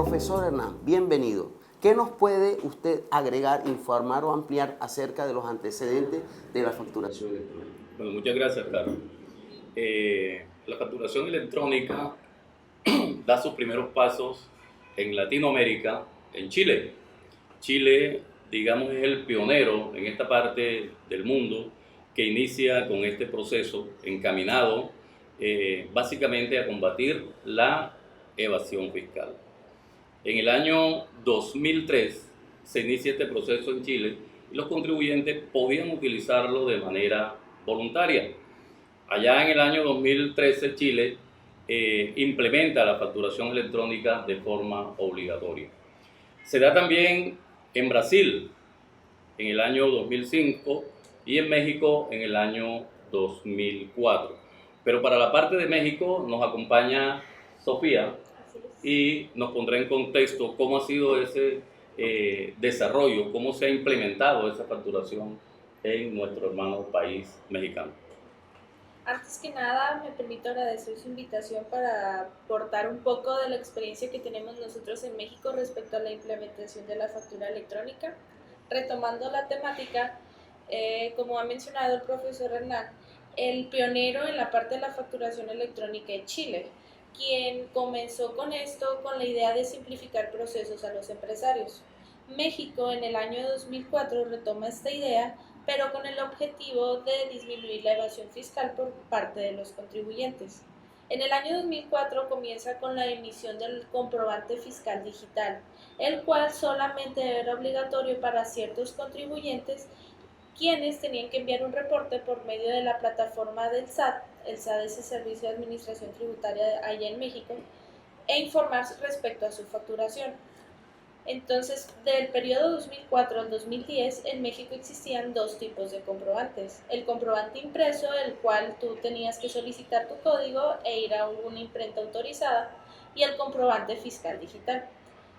Profesor Hernán, bienvenido. ¿Qué nos puede usted agregar, informar o ampliar acerca de los antecedentes de la facturación electrónica? Bueno, muchas gracias, Carlos. La facturación electrónica da sus primeros pasos en Latinoamérica, en Chile. Chile, digamos, es el pionero en esta parte del mundo que inicia con este proceso encaminado básicamente a combatir la evasión fiscal. En el año 2003 se inicia este proceso en Chile y los contribuyentes podían utilizarlo de manera voluntaria. Allá en el año 2013 Chile implementa la facturación electrónica de forma obligatoria. Se da también en Brasil en el año 2005 y en México en el año 2004. Pero para la parte de México nos acompaña Sofía y nos pondrá en contexto cómo ha sido ese desarrollo, cómo se ha implementado esa facturación en nuestro hermano país mexicano. Antes que nada, me permito agradecer su invitación para aportar un poco de la experiencia que tenemos nosotros en México respecto a la implementación de la factura electrónica. Retomando la temática, como ha mencionado el profesor Hernán, el pionero en la parte de la facturación electrónica es Chile, quien comenzó con esto con la idea de simplificar procesos a los empresarios. México en el año 2004 retoma esta idea, pero con el objetivo de disminuir la evasión fiscal por parte de los contribuyentes. En el año 2004 comienza con la emisión del comprobante fiscal digital, el cual solamente era obligatorio para ciertos contribuyentes, quienes tenían que enviar un reporte por medio de la plataforma del SAT. El SAT es el Servicio de Administración Tributaria allá en México, e informar respecto a su facturación. Entonces, del periodo 2004 al 2010, en México existían dos tipos de comprobantes. El comprobante impreso, el cual tú tenías que solicitar tu código e ir a una imprenta autorizada, y el comprobante fiscal digital.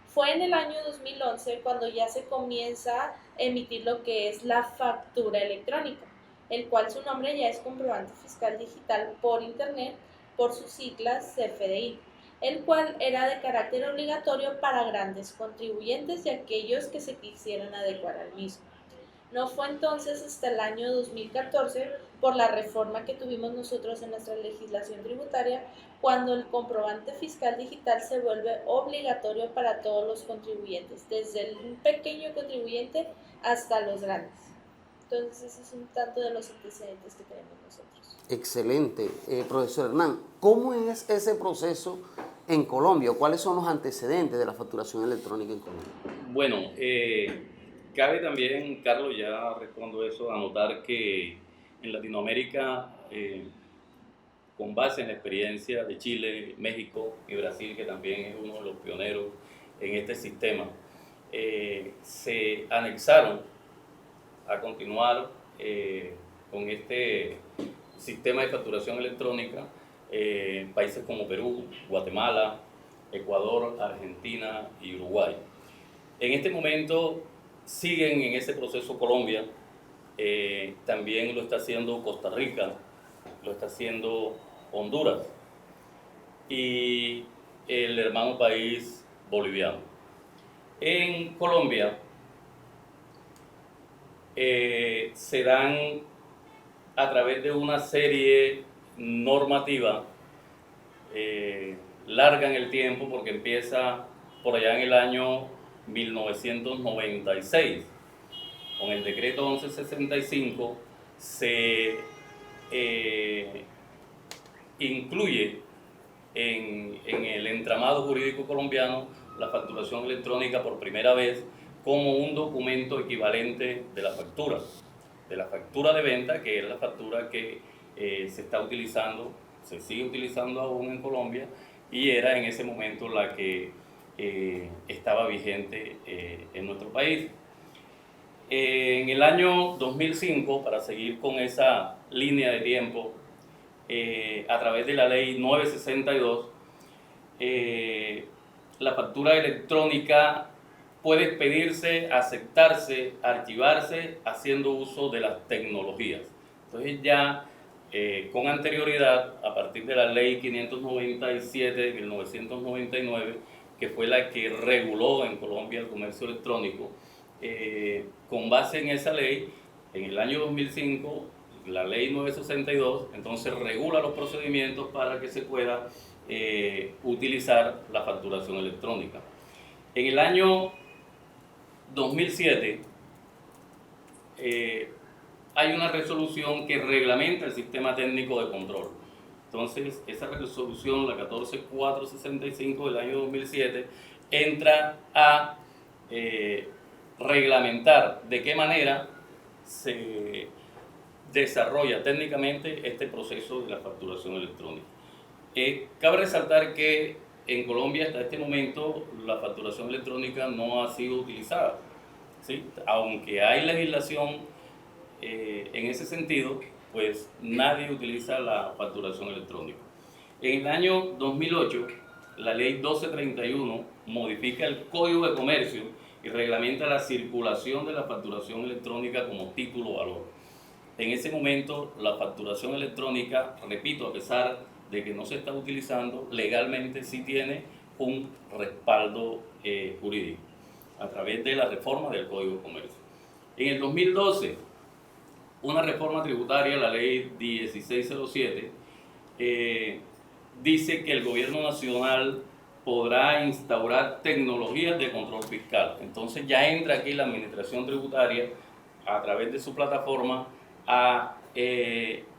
Fue en el año 2011 cuando ya se comienza a emitir lo que es la factura electrónica, el cual su nombre ya es comprobante fiscal digital por internet, por sus siglas CFDI, el cual era de carácter obligatorio para grandes contribuyentes y aquellos que se quisieran adecuar al mismo. No fue entonces hasta el año 2014, por la reforma que tuvimos nosotros en nuestra legislación tributaria, cuando el comprobante fiscal digital se vuelve obligatorio para todos los contribuyentes, desde un pequeño contribuyente hasta los grandes. Entonces, ese es un tanto de los antecedentes que tenemos nosotros. Excelente. Profesor Hernán, ¿cómo es ese proceso en Colombia? ¿Cuáles son los antecedentes de la facturación electrónica en Colombia? Bueno, cabe también, Carlos, ya respondo eso, anotar que en Latinoamérica, con base en la experiencia de Chile, México y Brasil, que también es uno de los pioneros en este sistema, se anexaron a continuar con este sistema de facturación electrónica países como Perú, Guatemala, Ecuador, Argentina y Uruguay. En este momento siguen en ese proceso Colombia, también lo está haciendo Costa Rica, lo está haciendo Honduras y el hermano país boliviano. En Colombia se dan a través de una serie normativa larga en el tiempo, porque empieza por allá en el año 1996. Con el decreto 1165 se incluye en el entramado jurídico colombiano la facturación electrónica por primera vez como un documento equivalente de la factura de venta, que es la factura que se está utilizando, se sigue utilizando aún en Colombia, y era en ese momento la que estaba vigente en nuestro país. En el año 2005, para seguir con esa línea de tiempo, a través de la ley 962, la factura electrónica puede expedirse, aceptarse, archivarse haciendo uso de las tecnologías. Entonces ya con anterioridad, a partir de la ley 597 de 1999, que fue la que reguló en Colombia el comercio electrónico. Con base en esa ley, en el año 2005, la ley 962, entonces regula los procedimientos para que se pueda utilizar la facturación electrónica. En el año 2007 hay una resolución que reglamenta el sistema técnico de control. Entonces, esa resolución, la 14465 del año 2007, entra a reglamentar de qué manera se desarrolla técnicamente este proceso de la facturación electrónica. Cabe resaltar que en Colombia hasta este momento la facturación electrónica no ha sido utilizada, ¿sí? Aunque hay legislación en ese sentido, pues nadie utiliza la facturación electrónica. En el año 2008, la ley 1231 modifica el Código de Comercio y reglamenta la circulación de la facturación electrónica como título valor. En ese momento, la facturación electrónica, repito, a pesar de que no se está utilizando, legalmente sí tiene un respaldo jurídico a través de la reforma del Código de Comercio. En el 2012, una reforma tributaria, la ley 1607, dice que el gobierno nacional podrá instaurar tecnologías de control fiscal. Entonces ya entra aquí la administración tributaria a través de su plataforma a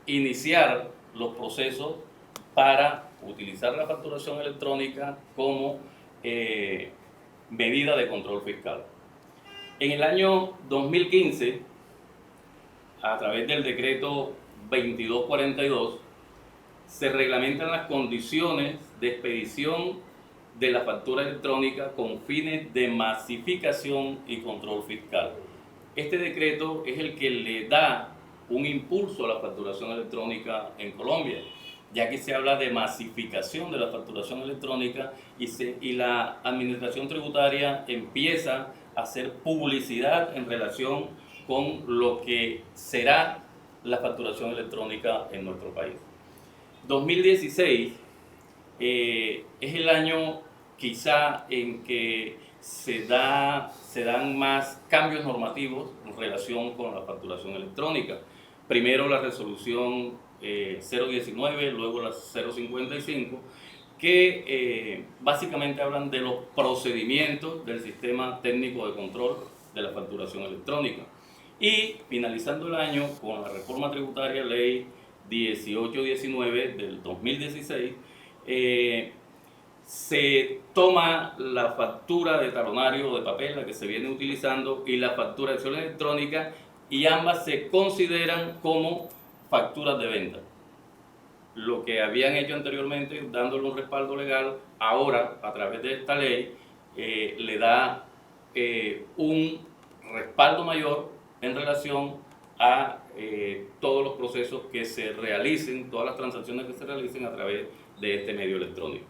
iniciar los procesos para utilizar la facturación electrónica como medida de control fiscal. En el año 2015, a través del decreto 2242, se reglamentan las condiciones de expedición de la factura electrónica con fines de masificación y control fiscal. Este decreto es el que le da un impulso a la facturación electrónica en Colombia, ya que se habla de masificación de la facturación electrónica y la administración tributaria empieza a hacer publicidad en relación con lo que será la facturación electrónica en nuestro país. 2016 es el año quizá en que se dan más cambios normativos en relación con la facturación electrónica. Primero la resolución 019, luego la 055, que básicamente hablan de los procedimientos del sistema técnico de control de la facturación electrónica. Y finalizando el año con la reforma tributaria, ley 1819 del 2016, se toma la factura de talonario de papel, la que se viene utilizando, y la facturación electrónica, y ambas se consideran como facturas de venta. Lo que habían hecho anteriormente, dándole un respaldo legal, ahora, a través de esta ley, le da un respaldo mayor en relación a todos los procesos que se realicen, todas las transacciones que se realicen a través de este medio electrónico.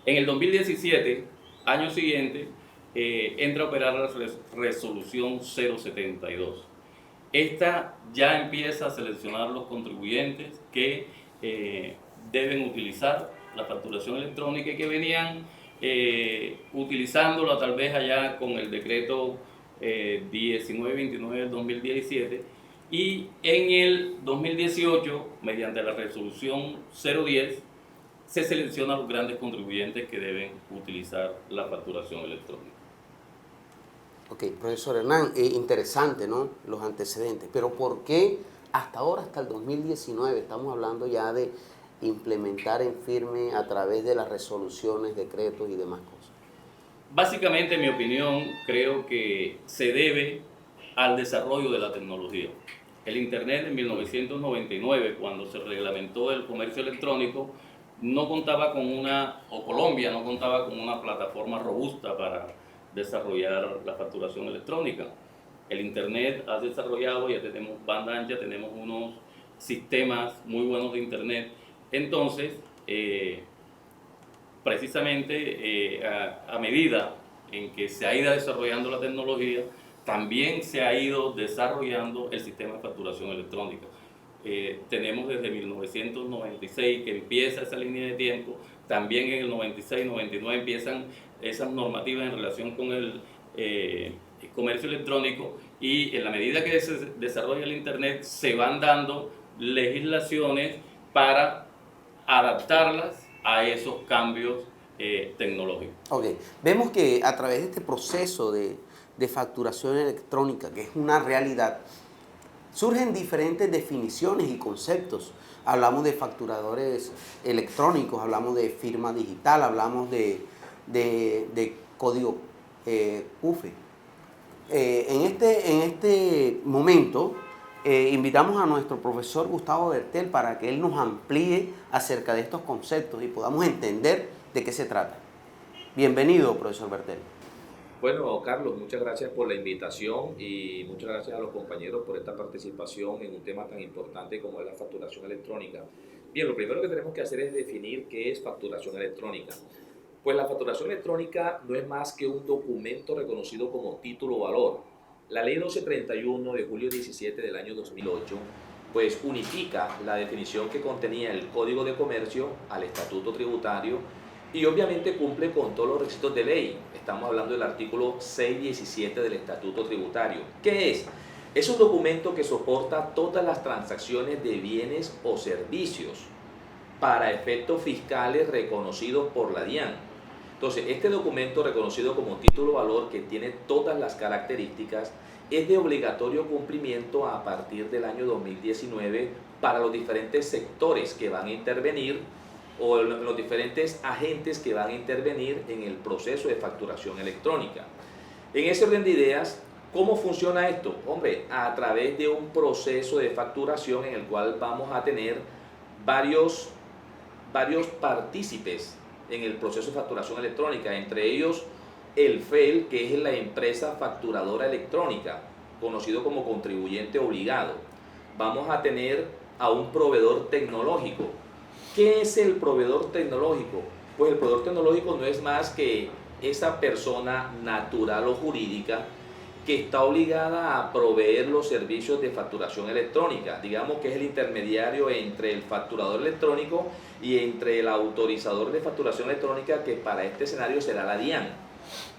En el 2017, año siguiente, entra a operar la resolución 072. Esta ya empieza a seleccionar los contribuyentes que deben utilizar la facturación electrónica y que venían utilizándola tal vez allá con el decreto 1929 del 2017, y en el 2018, mediante la resolución 010, se seleccionan los grandes contribuyentes que deben utilizar la facturación electrónica. Ok, profesor Hernán, interesante, ¿no? Los antecedentes, pero ¿por qué hasta ahora, hasta el 2019, estamos hablando ya de implementar en firme a través de las resoluciones, decretos y demás cosas? Básicamente, en mi opinión, creo que se debe al desarrollo de la tecnología. El Internet en 1999, cuando se reglamentó el comercio electrónico, no contaba con Colombia no contaba con una plataforma robusta para desarrollar la facturación electrónica. El Internet ha desarrollado, ya tenemos banda ancha, tenemos unos sistemas muy buenos de Internet. Entonces, precisamente a medida en que se ha ido desarrollando la tecnología, también se ha ido desarrollando el sistema de facturación electrónica. tenemos desde 1996 que empieza esa línea de tiempo, también en el 96, 99 empiezan esas normativas en relación con el comercio electrónico, y en la medida que se desarrolla el Internet se van dando legislaciones para adaptarlas a esos cambios tecnológicos. Ok, vemos que a través de este proceso de facturación electrónica, que es una realidad, surgen diferentes definiciones y conceptos. Hablamos de facturadores electrónicos, hablamos de firma digital, hablamos de código UFE. En este momento invitamos a nuestro profesor Gustavo Bertel para que él nos amplíe acerca de estos conceptos y podamos entender de qué se trata. Bienvenido, profesor Bertel. Bueno, Carlos, muchas gracias por la invitación y muchas gracias a los compañeros por esta participación en un tema tan importante como es la facturación electrónica. Bien, lo primero que tenemos que hacer es definir qué es facturación electrónica. Pues la facturación electrónica no es más que un documento reconocido como título o valor. La Ley 1231 de julio 17 del año 2008 pues unifica la definición que contenía el Código de Comercio al Estatuto Tributario y obviamente cumple con todos los requisitos de ley. Estamos hablando del artículo 617 del Estatuto Tributario. ¿Qué es? Es un documento que soporta todas las transacciones de bienes o servicios para efectos fiscales reconocidos por la DIAN. Entonces, este documento reconocido como título o valor, que tiene todas las características, es de obligatorio cumplimiento a partir del año 2019 para los diferentes sectores que van a intervenir o los diferentes agentes que van a intervenir en el proceso de facturación electrónica. En ese orden de ideas, ¿cómo funciona esto? Hombre, a través de un proceso de facturación en el cual vamos a tener varios partícipes en el proceso de facturación electrónica, entre ellos el FEL, que es la empresa facturadora electrónica, conocido como contribuyente obligado. Vamos a tener a un proveedor tecnológico. ¿Qué es el proveedor tecnológico? Pues el proveedor tecnológico no es más que esa persona natural o jurídica que está obligada a proveer los servicios de facturación electrónica. Digamos que es el intermediario entre el facturador electrónico y entre el autorizador de facturación electrónica, que para este escenario será la DIAN.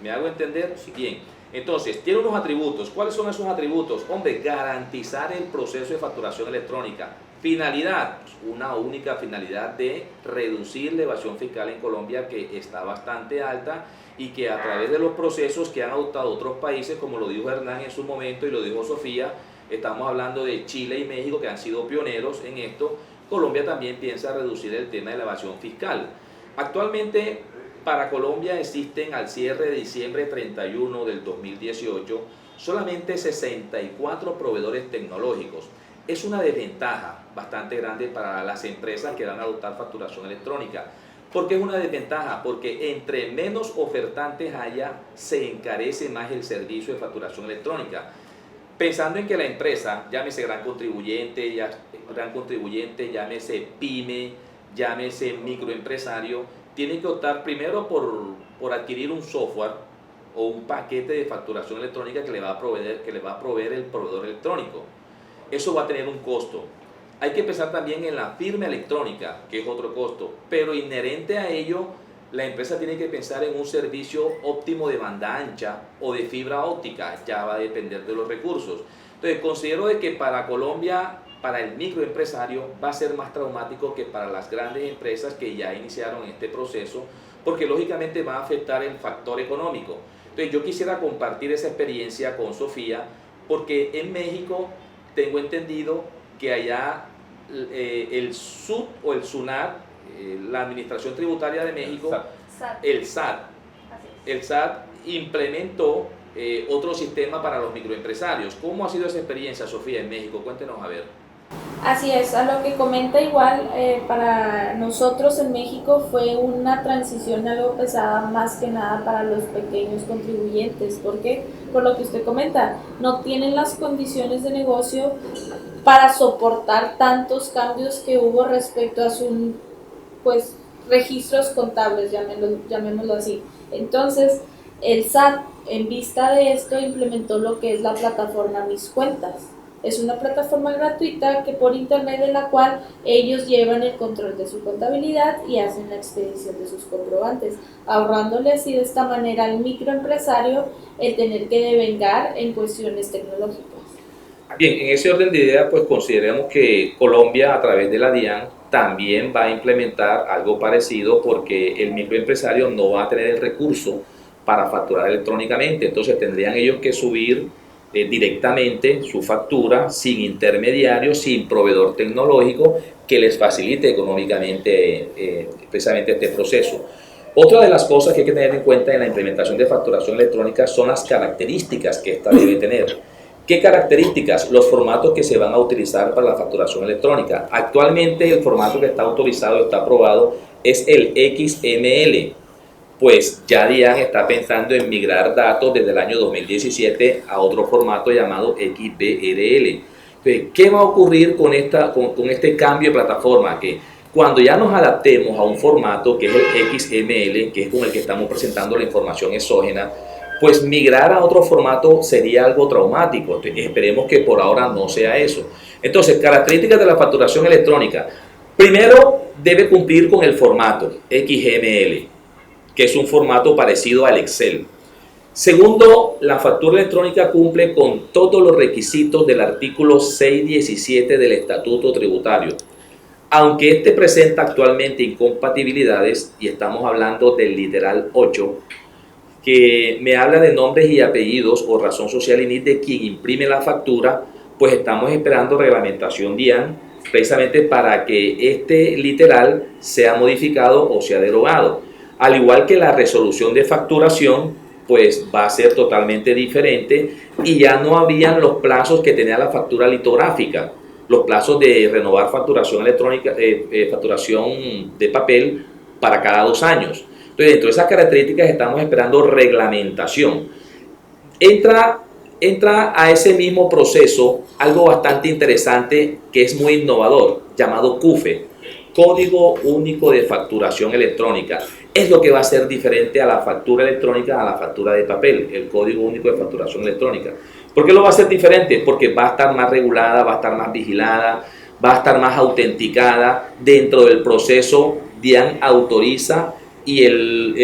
¿Me hago entender? Bien. Entonces, tiene unos atributos. ¿Cuáles son esos atributos? Hombre, garantizar el proceso de facturación electrónica. Finalidad, una única finalidad de reducir la evasión fiscal en Colombia, que está bastante alta y que a través de los procesos que han adoptado otros países, como lo dijo Hernán en su momento y lo dijo Sofía, estamos hablando de Chile y México, que han sido pioneros en esto. Colombia también piensa reducir el tema de la evasión fiscal. Actualmente, para Colombia existen al cierre de diciembre 31 del 2018 solamente 64 proveedores tecnológicos. Es una desventaja bastante grande para las empresas que van a adoptar facturación electrónica. ¿Por qué es una desventaja? Porque entre menos ofertantes haya, se encarece más el servicio de facturación electrónica. Pensando en que la empresa, llámese gran contribuyente, llámese pyme, llámese microempresario, tiene que optar primero por adquirir un software o un paquete de facturación electrónica que le va a proveer el proveedor electrónico. Eso va a tener un costo. Hay que pensar también en la firma electrónica, que es otro costo, pero inherente a ello, la empresa tiene que pensar en un servicio óptimo de banda ancha o de fibra óptica, ya va a depender de los recursos. Entonces, considero de que para Colombia, para el microempresario, va a ser más traumático que para las grandes empresas que ya iniciaron este proceso, porque lógicamente va a afectar el factor económico. Entonces, yo quisiera compartir esa experiencia con Sofía, porque en México tengo entendido que allá el SUT o el SUNAT, la Administración Tributaria de México, el SAT implementó otro sistema para los microempresarios. ¿Cómo ha sido esa experiencia, Sofía, en México? Cuéntenos a ver. Así es, a lo que comenta igual, para nosotros en México fue una transición algo pesada, más que nada para los pequeños contribuyentes. ¿Por qué? Por lo que usted comenta, no tienen las condiciones de negocio para soportar tantos cambios que hubo respecto a sus registros contables, llamémoslo así. Entonces, el SAT, en vista de esto, implementó lo que es la plataforma Mis Cuentas. Es una plataforma gratuita que por internet de la cual ellos llevan el control de su contabilidad y hacen la expedición de sus comprobantes, ahorrándole así de esta manera al microempresario el tener que devengar en cuestiones tecnológicas. Bien, en ese orden de ideas, pues consideramos que Colombia a través de la DIAN también va a implementar algo parecido porque el microempresario no va a tener el recurso para facturar electrónicamente, entonces tendrían ellos que subir directamente su factura sin intermediario, sin proveedor tecnológico que les facilite económicamente precisamente este proceso. Otra de las cosas que hay que tener en cuenta en la implementación de facturación electrónica son las características que ésta debe tener. ¿Qué características? Los formatos que se van a utilizar para la facturación electrónica. Actualmente el formato que está autorizado, está aprobado, es el XML. Pues ya DIAN está pensando en migrar datos desde el año 2017 a otro formato llamado XBRL. Entonces, ¿qué va a ocurrir con este cambio de plataforma? Que cuando ya nos adaptemos a un formato que es el XML, que es con el que estamos presentando la información exógena, pues migrar a otro formato sería algo traumático. Entonces, esperemos que por ahora no sea eso. Entonces, características de la facturación electrónica. Primero, debe cumplir con el formato XML, que es un formato parecido al Excel. Segundo, la factura electrónica cumple con todos los requisitos del artículo 617 del Estatuto Tributario. Aunque este presenta actualmente incompatibilidades, y estamos hablando del literal 8, que me habla de nombres y apellidos o razón social y NIT de quien imprime la factura, pues estamos esperando reglamentación DIAN precisamente para que este literal sea modificado o sea derogado. Al igual que la resolución de facturación, pues va a ser totalmente diferente y ya no habían los plazos que tenía la factura litográfica, los plazos de renovar facturación electrónica, facturación de papel para cada 2 años. Entonces, dentro de esas características estamos esperando reglamentación. Entra a ese mismo proceso algo bastante interesante que es muy innovador, llamado CUFE, Código Único de Facturación Electrónica. Es lo que va a ser diferente a la factura electrónica a la factura de papel, el Código Único de Facturación Electrónica. ¿Por qué lo va a hacer diferente? Porque va a estar más regulada, va a estar más vigilada, va a estar más autenticada. Dentro del proceso, DIAN autoriza y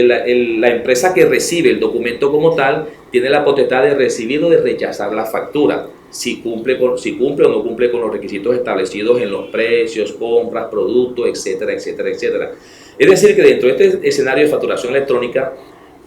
la empresa que recibe el documento como tal tiene la potestad de recibir o de rechazar la factura, si cumple o no cumple con los requisitos establecidos en los precios, compras, productos, etcétera, etcétera, etcétera. Es decir, que dentro de este escenario de facturación electrónica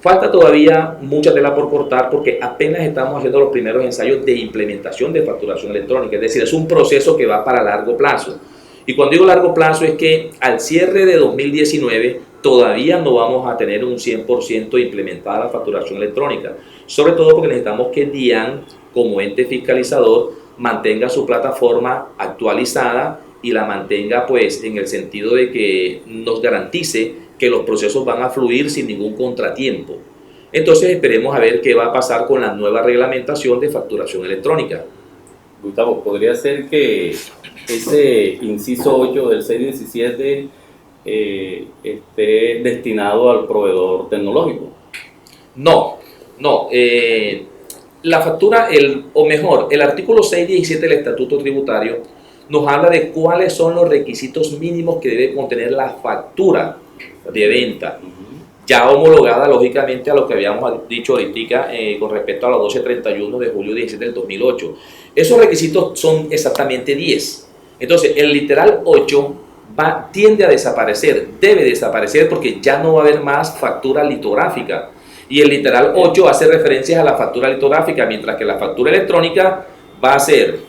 falta todavía mucha tela por cortar porque apenas estamos haciendo los primeros ensayos de implementación de facturación electrónica, es decir, es un proceso que va para largo plazo. Y cuando digo largo plazo es que al cierre de 2019 todavía no vamos a tener un 100% implementada la facturación electrónica, sobre todo porque necesitamos que DIAN, como ente fiscalizador, mantenga su plataforma actualizada y la mantenga pues en el sentido de que nos garantice que los procesos van a fluir sin ningún contratiempo. Entonces esperemos a ver qué va a pasar con la nueva reglamentación de facturación electrónica. Gustavo, ¿podría ser que ese inciso 8 del 617 esté destinado al proveedor tecnológico? No. La factura, el artículo 617 del Estatuto Tributario nos habla de cuáles son los requisitos mínimos que debe contener la factura de venta, ya homologada lógicamente a lo que habíamos dicho ahorita con respecto a la 1231 de julio 17 del 2008. Esos requisitos son exactamente 10. Entonces, el literal 8 tiende a desaparecer, debe desaparecer porque ya no va a haber más factura litográfica. Y el literal 8 hace referencias a la factura litográfica, mientras que la factura electrónica va a ser,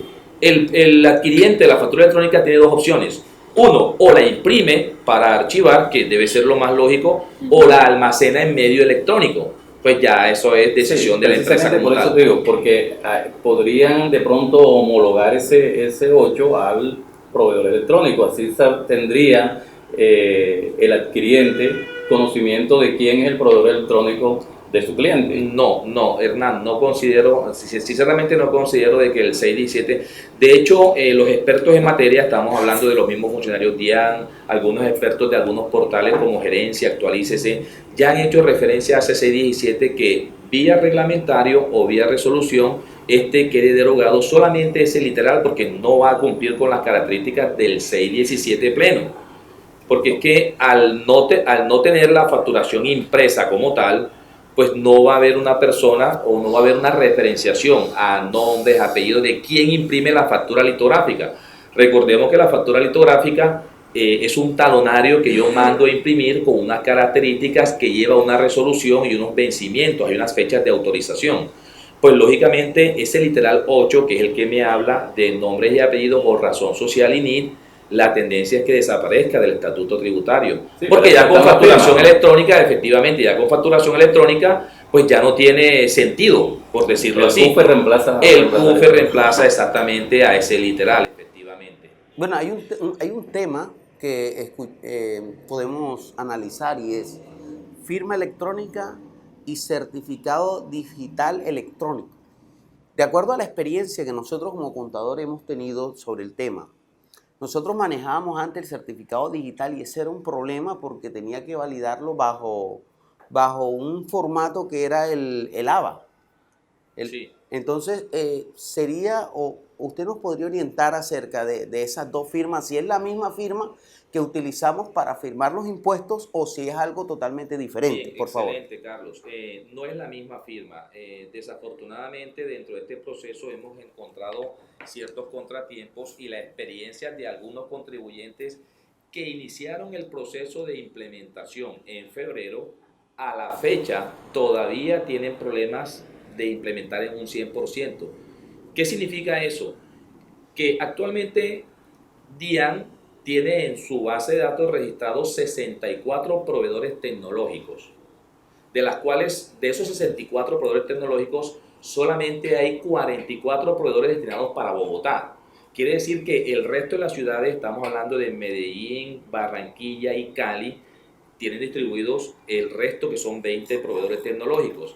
el adquiriente de la factura electrónica tiene 2 opciones. Uno, o la imprime para archivar, que debe ser lo más lógico, o la almacena en medio electrónico. Pues ya eso es decisión de la empresa como por tal. eso te digo, porque podrían de pronto homologar ese 8 al proveedor electrónico, así tendría el adquiriente conocimiento de quién es el proveedor electrónico de su cliente. No, Hernán, no considero, sinceramente no considero de que el 617, de hecho los expertos en materia, estamos hablando de los mismos funcionarios DIAN, algunos expertos de algunos portales como Gerencia, Actualícese, ya han hecho referencia a ese 617 que vía reglamentario o vía resolución quede derogado solamente ese literal, porque no va a cumplir con las características del 617 pleno. Porque es que al no tener la facturación impresa como tal, pues no va a haber una persona o no va a haber una referenciación a nombres, apellidos de quién imprime la factura litográfica. Recordemos que la factura litográfica es un talonario que yo mando a imprimir con unas características que lleva una resolución y unos vencimientos, hay unas fechas de autorización. Pues lógicamente ese literal 8, que es el que me habla de nombres y apellidos por razón social y NID, la tendencia es que desaparezca del estatuto tributario. Sí, porque ya con facturación electrónica, efectivamente, ya con facturación electrónica, pues ya no tiene sentido, por decirlo así. El CUFE reemplaza exactamente a ese literal, efectivamente. Bueno, hay un tema que podemos analizar y es firma electrónica y certificado digital electrónico. De acuerdo a la experiencia que nosotros como contadores hemos tenido sobre el tema, nosotros manejábamos antes el certificado digital y ese era un problema porque tenía que validarlo bajo un formato que era el ABA. Sí. Entonces, usted nos podría orientar acerca de esas dos firmas, si es la misma firma que utilizamos para firmar los impuestos o si es algo totalmente diferente. Bien, por favor. Excelente, Carlos. No es la misma firma. Desafortunadamente, dentro de este proceso hemos encontrado ciertos contratiempos y la experiencia de algunos contribuyentes que iniciaron el proceso de implementación en febrero, a la fecha todavía tienen problemas de implementar en un 100%. ¿Qué significa eso? Que actualmente DIAN tiene en su base de datos registrados 64 proveedores tecnológicos, de esos 64 proveedores tecnológicos solamente hay 44 proveedores destinados para Bogotá. Quiere decir que el resto de las ciudades, estamos hablando de Medellín, Barranquilla y Cali, tienen distribuidos el resto, que son 20 proveedores tecnológicos.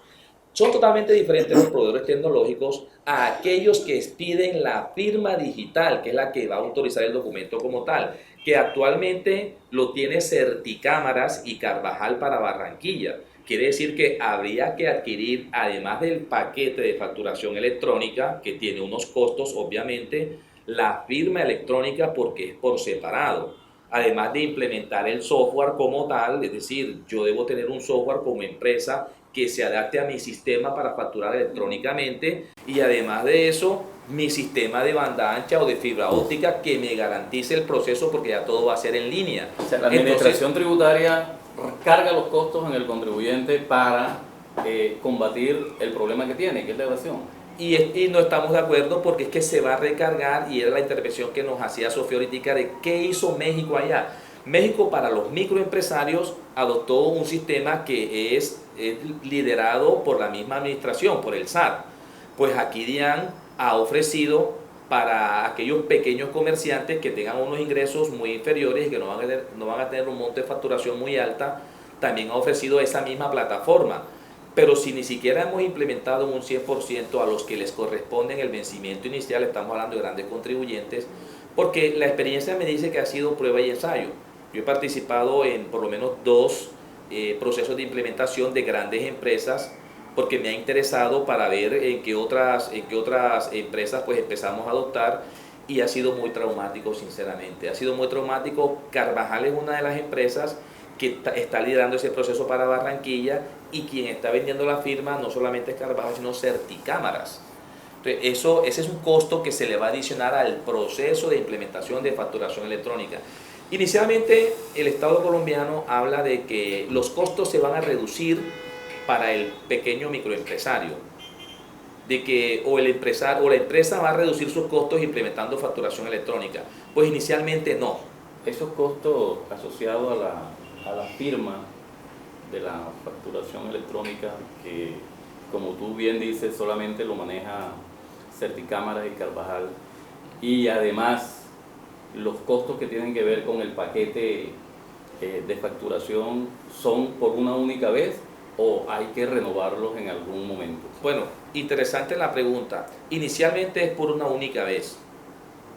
Son totalmente diferentes los proveedores tecnológicos a aquellos que piden la firma digital, que es la que va a autorizar el documento como tal, que actualmente lo tiene Certicámaras y Carvajal para Barranquilla. Quiere decir que habría que adquirir, además del paquete de facturación electrónica, que tiene unos costos obviamente, la firma electrónica porque es por separado. Además de implementar el software como tal, es decir, yo debo tener un software como empresa que se adapte a mi sistema para facturar electrónicamente y además de eso, mi sistema de banda ancha o de fibra óptica que me garantice el proceso porque ya todo va a ser en línea. O sea, la administración tributaria carga los costos en el contribuyente para combatir el problema que tiene, que es la evasión. Y no estamos de acuerdo porque es que se va a recargar, y era la intervención que nos hacía Sofía ahorita de qué hizo México allá. México para los microempresarios adoptó un sistema que es liderado por la misma administración, por el SAT. Pues aquí DIAN ha ofrecido para aquellos pequeños comerciantes que tengan unos ingresos muy inferiores y que no van a tener un monte de facturación muy alta, también ha ofrecido esa misma plataforma. Pero si ni siquiera hemos implementado un 100% a los que les corresponde en el vencimiento inicial, estamos hablando de grandes contribuyentes, porque la experiencia me dice que ha sido prueba y ensayo. Yo he participado en por lo menos 2 procesos de implementación de grandes empresas, porque me ha interesado para ver en qué otras empresas pues empezamos a adoptar, y ha sido muy traumático, sinceramente. Ha sido muy traumático. Carvajal es una de las empresas que está liderando ese proceso para Barranquilla, y quien está vendiendo la firma no solamente es Carvajal, sino Certicámaras. Entonces, ese es un costo que se le va a adicionar al proceso de implementación de facturación electrónica. Inicialmente, el Estado colombiano habla de que los costos se van a reducir para el pequeño microempresario, de que o el empresario o la empresa va a reducir sus costos implementando facturación electrónica. Pues inicialmente no. Esos costos asociados a la firma de la facturación electrónica, que como tú bien dices solamente lo maneja Certicámaras y Carvajal, y además los costos que tienen que ver con el paquete de facturación, ¿son por una única vez o hay que renovarlos en algún momento? Bueno, interesante la pregunta. Inicialmente es por una única vez,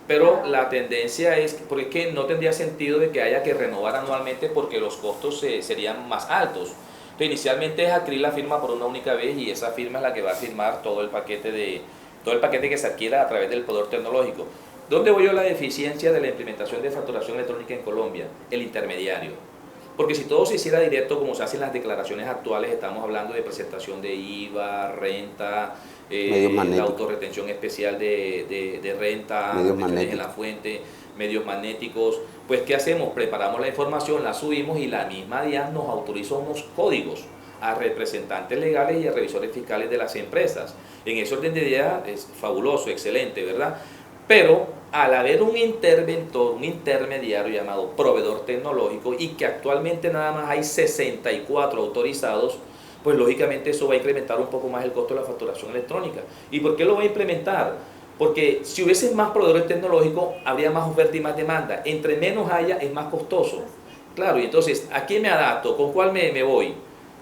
pero la tendencia es porque no tendría sentido de que haya que renovar anualmente porque los costos serían más altos. Entonces, inicialmente es adquirir la firma por una única vez, y esa firma es la que va a firmar todo el paquete todo el paquete que se adquiera a través del proveedor tecnológico. ¿Dónde voy yo a la deficiencia de la implementación de facturación electrónica en Colombia? El intermediario. Porque si todo se hiciera directo, como se hacen las declaraciones actuales, estamos hablando de presentación de IVA, renta, la autorretención especial de renta, retenciones en la fuente, medios magnéticos. Pues, ¿qué hacemos? Preparamos la información, la subimos y la misma DIAN nos autoriza unos códigos a representantes legales y a revisores fiscales de las empresas. En ese orden de idea es fabuloso, excelente, ¿verdad? Pero al haber un interventor, un intermediario llamado proveedor tecnológico y que actualmente nada más hay 64 autorizados, pues lógicamente eso va a incrementar un poco más el costo de la facturación electrónica. ¿Y por qué lo va a implementar? Porque si hubiese más proveedores tecnológicos, habría más oferta y más demanda. Entre menos haya, es más costoso. Claro, y entonces, ¿a quién me adapto? ¿Con cuál me voy?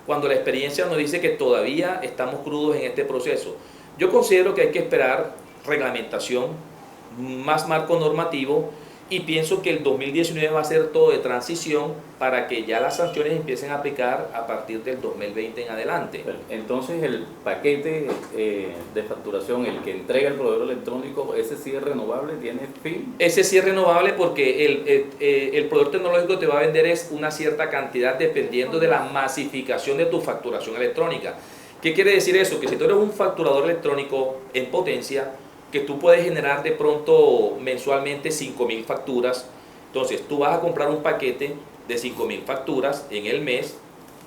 Cuando la experiencia nos dice que todavía estamos crudos en este proceso. Yo considero que hay que esperar reglamentación, más marco normativo, y pienso que el 2019 va a ser todo de transición para que ya las sanciones empiecen a aplicar a partir del 2020 en adelante. Entonces el paquete de facturación, el que entrega el proveedor electrónico, ese sí es renovable, tiene fin. Ese sí es renovable porque el proveedor tecnológico te va a vender es una cierta cantidad dependiendo de la masificación de tu facturación electrónica. ¿Qué quiere decir eso? Que si tú eres un facturador electrónico en potencia, que tú puedes generar de pronto mensualmente 5.000 facturas, entonces tú vas a comprar un paquete de 5.000 facturas en el mes,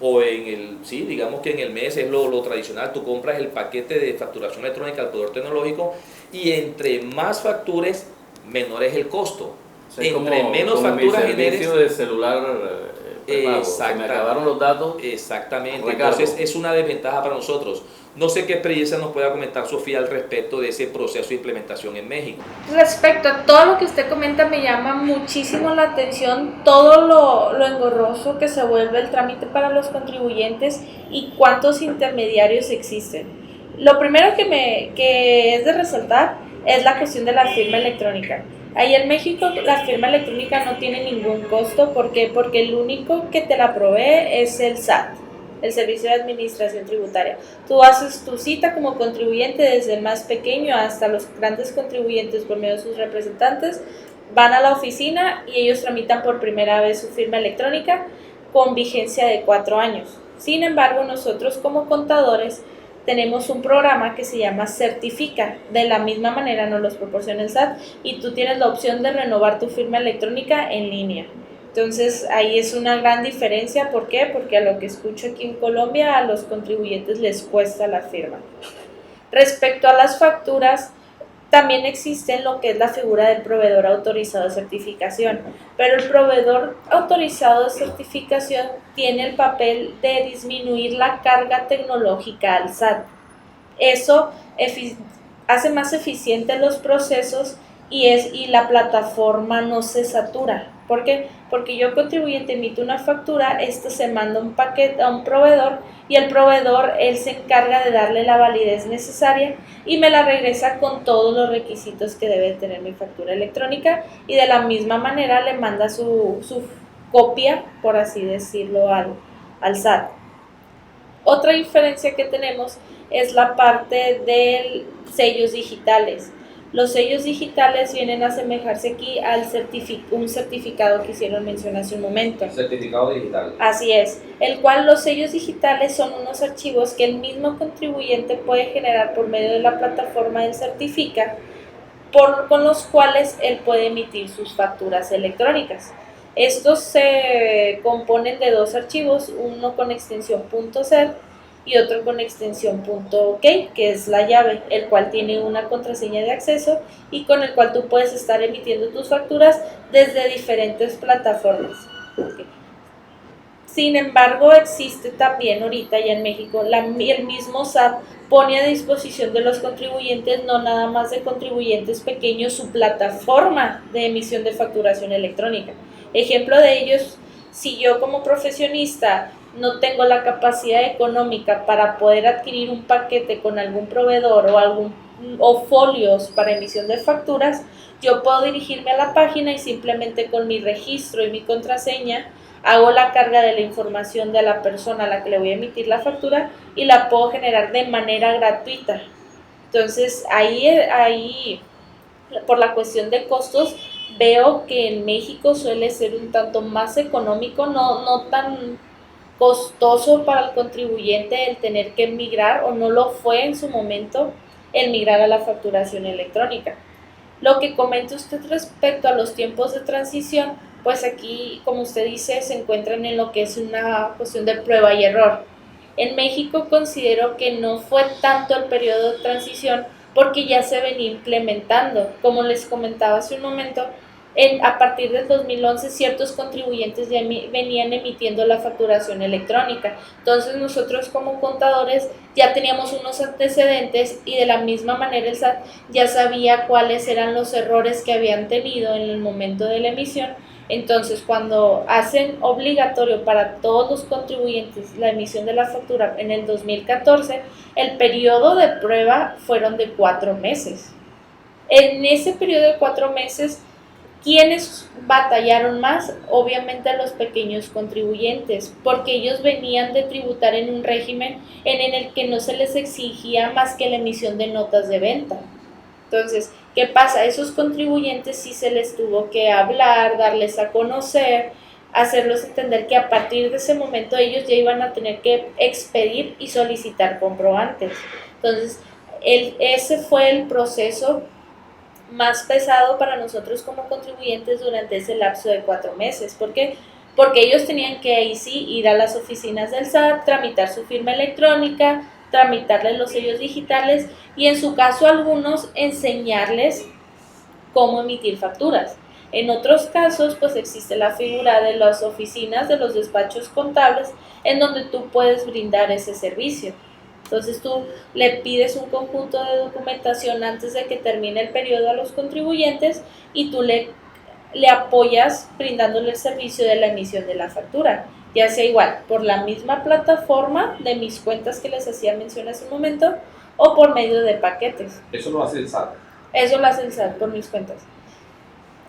o digamos que en el mes es lo tradicional, tú compras el paquete de facturación electrónica al proveedor tecnológico, y entre más factures, menor es el costo. O sea, entre como, menos como facturas mi servicio generes, de celular prepago, se me acabaron los datos. Exactamente, recargo. Entonces es una desventaja para nosotros. No sé qué experiencia nos pueda comentar Sofía al respecto de ese proceso de implementación en México. Respecto a todo lo que usted comenta, me llama muchísimo la atención todo lo engorroso que se vuelve el trámite para los contribuyentes y cuántos intermediarios existen. Lo primero que es de resaltar es la cuestión de la firma electrónica. Ahí en México la firma electrónica no tiene ningún costo. ¿Por qué? Porque el único que te la provee es el SAT, el Servicio de Administración Tributaria. Tú haces tu cita como contribuyente, desde el más pequeño hasta los grandes contribuyentes por medio de sus representantes, van a la oficina y ellos tramitan por primera vez su firma electrónica con vigencia de 4 años. Sin embargo, nosotros como contadores tenemos un programa que se llama Certifica. De la misma manera nos los proporciona el SAT y tú tienes la opción de renovar tu firma electrónica en línea. Entonces ahí es una gran diferencia. ¿Por qué? Porque a lo que escucho aquí en Colombia, a los contribuyentes les cuesta la firma. Respecto a las facturas, también existe lo que es la figura del proveedor autorizado de certificación, pero el proveedor autorizado de certificación tiene el papel de disminuir la carga tecnológica al SAT. Eso hace más eficientes los procesos y la plataforma no se satura. ¿Por qué? Porque yo, contribuyente, emito una factura, esto se manda un paquete a un proveedor y el proveedor, él se encarga de darle la validez necesaria y me la regresa con todos los requisitos que debe tener mi factura electrónica, y de la misma manera le manda su copia, por así decirlo, al SAT. Otra diferencia que tenemos es la parte de sellos digitales. Los sellos digitales vienen a asemejarse aquí al un certificado que hicieron mención hace un momento. Certificado digital. Así es, el cual los sellos digitales son unos archivos que el mismo contribuyente puede generar por medio de la plataforma del Certifica, con los cuales él puede emitir sus facturas electrónicas. Estos se componen de 2 archivos, uno con extensión .cer y otro con extensión .ok, que es la llave, el cual tiene una contraseña de acceso y con el cual tú puedes estar emitiendo tus facturas desde diferentes plataformas. Okay. Sin embargo, existe también ahorita ya en México, el mismo SAT pone a disposición de los contribuyentes, no nada más de contribuyentes pequeños, su plataforma de emisión de facturación electrónica. Ejemplo de ellos, si yo como profesionista no tengo la capacidad económica para poder adquirir un paquete con algún proveedor o folios para emisión de facturas, yo puedo dirigirme a la página y simplemente con mi registro y mi contraseña hago la carga de la información de la persona a la que le voy a emitir la factura y la puedo generar de manera gratuita. Entonces, ahí, por la cuestión de costos, veo que en México suele ser un tanto más económico, no tan costoso para el contribuyente el tener que migrar, o no lo fue en su momento el migrar a la facturación electrónica. Lo que comenta usted respecto a los tiempos de transición, pues aquí, como usted dice, se encuentran en lo que es una cuestión de prueba y error. En México considero que no fue tanto el periodo de transición porque ya se venía implementando. Como les comentaba hace un momento, a partir del 2011 ciertos contribuyentes ya venían emitiendo la facturación electrónica. Entonces nosotros como contadores ya teníamos unos antecedentes y de la misma manera el SAT ya sabía cuáles eran los errores que habían tenido en el momento de la emisión. Entonces, cuando hacen obligatorio para todos los contribuyentes la emisión de la factura en el 2014, el periodo de prueba fueron de 4 meses. En ese periodo de 4 meses, ¿quiénes batallaron más? Obviamente a los pequeños contribuyentes, porque ellos venían de tributar en un régimen en el que no se les exigía más que la emisión de notas de venta. Entonces, ¿qué pasa? Esos contribuyentes sí se les tuvo que hablar, darles a conocer, hacerlos entender que a partir de ese momento ellos ya iban a tener que expedir y solicitar comprobantes. Entonces, ese fue el proceso más pesado para nosotros como contribuyentes durante ese lapso de 4 meses. ¿Por qué? Porque ellos tenían que ahí sí ir a las oficinas del SAT, tramitar su firma electrónica, tramitarles los sellos digitales y en su caso algunos enseñarles cómo emitir facturas. En otros casos, pues existe la figura de las oficinas, de los despachos contables, en donde tú puedes brindar ese servicio. Entonces tú le pides un conjunto de documentación antes de que termine el periodo a los contribuyentes y tú le apoyas brindándole el servicio de la emisión de la factura, ya sea igual por la misma plataforma de mis cuentas que les hacía mención hace un momento o por medio de paquetes. Eso lo hace el SAT. Eso lo hace el SAT por mis cuentas.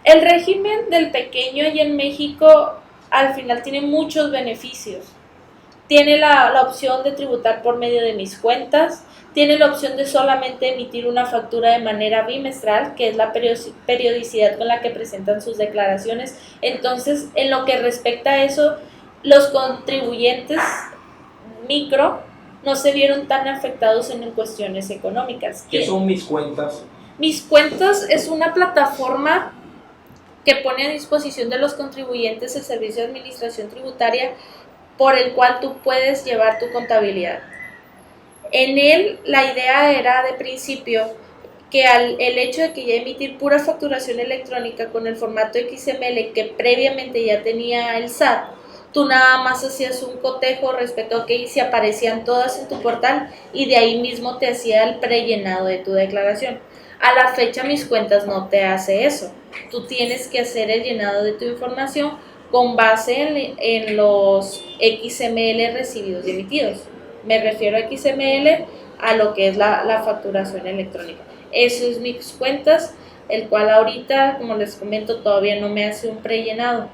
El régimen del pequeño allá en México al final tiene muchos beneficios. Tiene la opción de tributar por medio de mis cuentas, tiene la opción de solamente emitir una factura de manera bimestral, que es la periodicidad con la que presentan sus declaraciones. Entonces, en lo que respecta a eso, los contribuyentes micro no se vieron tan afectados en cuestiones económicas. ¿Qué son mis cuentas? Mis cuentas es una plataforma que pone a disposición de los contribuyentes el servicio de administración tributaria por el cual tú puedes llevar tu contabilidad. En él, la idea era de principio que el hecho de que ya emitir pura facturación electrónica con el formato XML que previamente ya tenía el SAT, tú nada más hacías un cotejo respecto a que si aparecían todas en tu portal y de ahí mismo te hacía el prellenado de tu declaración. A la fecha mis cuentas no te hace eso. Tú tienes que hacer el llenado de tu información con base en los XML recibidos y emitidos. Me refiero a XML a lo que es la facturación electrónica. Eso es mis cuentas, el cual ahorita, como les comento, todavía no me hace un prellenado.